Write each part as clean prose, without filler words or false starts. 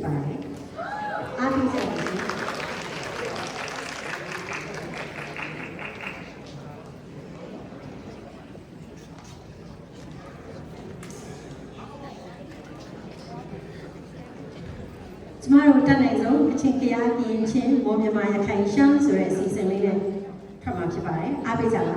ပါတယ်အားပေးကြပါဦးကျမတို့တက်နိုင်ဆုံးအချင်းကြားပြင်ချင်းမောမြန်မာရခိုင်ရှမ်းဆိုတဲ့အစီအစဉ်လေးနဲ့ထွက်မှာဖြစ်ပါတယ်အားပေးကြပါ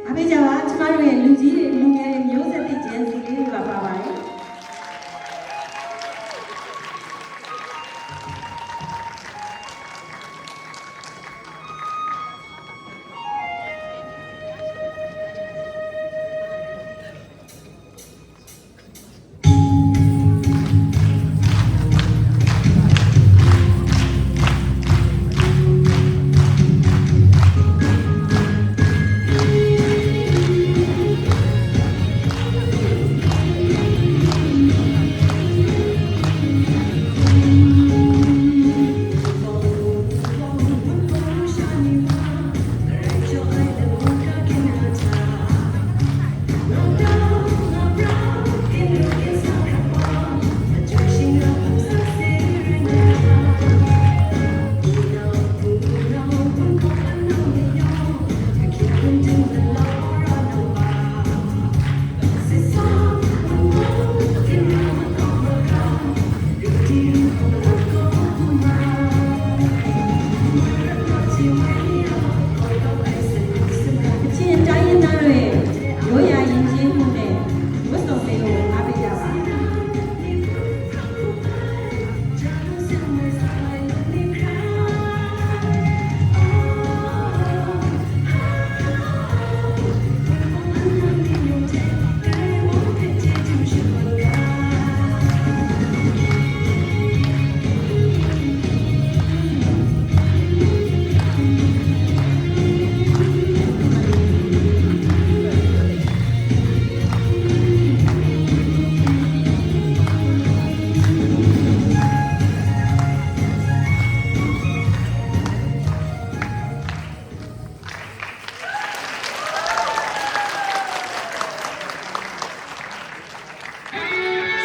အားပေးကြပါကျမတို့ရဲ့လူကြီးတွေလူငယ်တွေမျိုးဆက်သစ်ဂျန်စီလေးတွေပါပါတယ်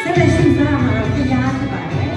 ဆက်လက်ရှိစားမှာတော့ဖျားဖြစ်ပါတယ်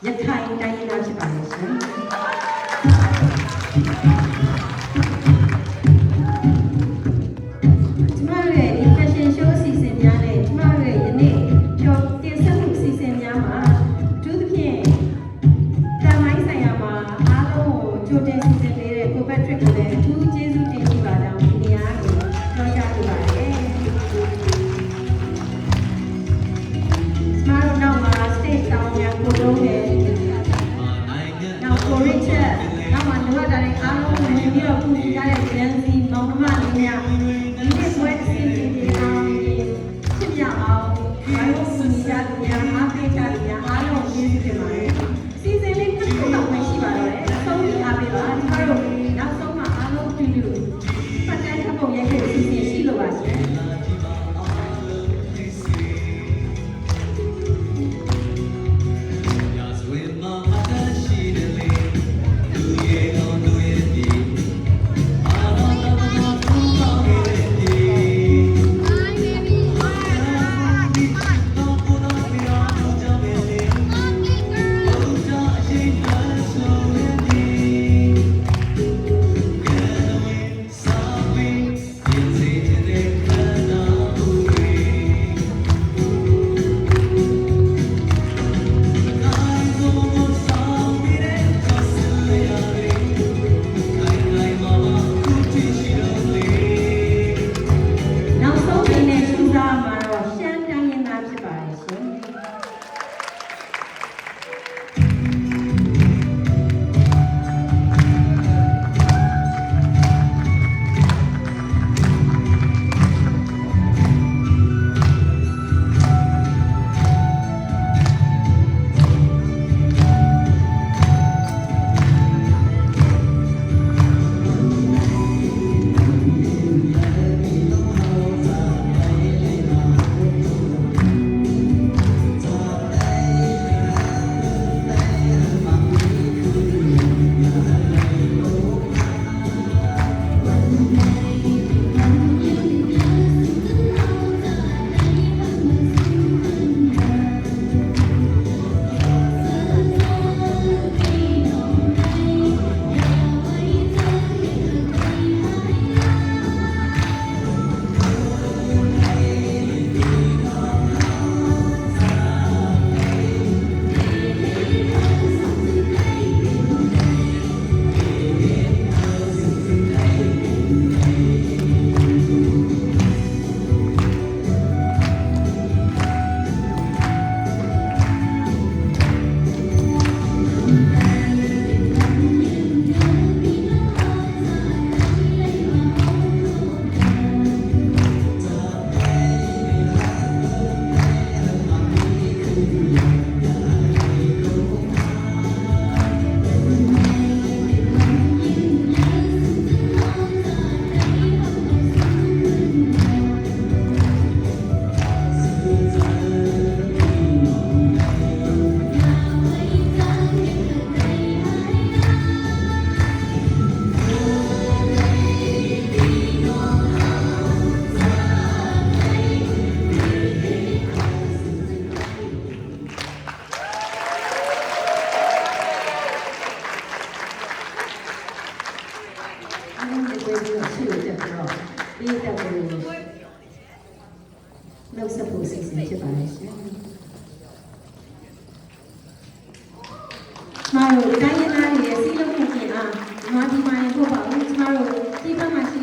ရခိုင်တိုင်းရင်းသားဖြစ်ပါလိမ့်ရှင်ကျမတို့ရဲ့ဒီ fashion show အစီအစဉ်များနဲ့ကျမတို့ရဲ့ယနေ့ကျော်တင်ဆက်မှုအစီအစဉ်များမှာအထူးသဖြင့်တန်မိုင်းဆိုင်ရာမှာအားလုံးကိုကြိုတင်စီစဉ်ပေးတဲ့ကိုဘက်ထရစ်ကိုလည်းအထူးကျေးဇူးတင်ရှိပါကြောင်းဒီနေရာကိုပြောကြားလိုပါတယ်နောက်မှာ stage တောင်းများကိုလုံးတယ်နောက်ကိုရစ်ချက်နောက်မှာလိုအပ်တဲ့အားလုံးကိုမြင်ပြီးတော့ပူဇော်ရတဲ့ Nancy မောင်နှမလေးများဒီနေ့ပွဲအစီအစဉ်တွေအောင်ဖြစ်ပြအောင်ဘာလို့ပူဇော်ရတဲ့အားပေးကြတဲ့အားလုံးကိုကျေးဇူးတင်ပါတယ်စီစဉ်လေးတစ်ခုတော့မရှိပါတော့တယ်အဆုံးအားပေးပါဒီမှာတော့နောက်ဆုံးမှာအားလုံးတူတူပတ်တန်းထပ်ပုံရိုက်တဲ့အစီအစဉ်ရှိလို့ပါရှင်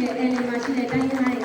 တဲ့အဲ့ဒီမှာရှိတဲ့တိုင်းရင်းသား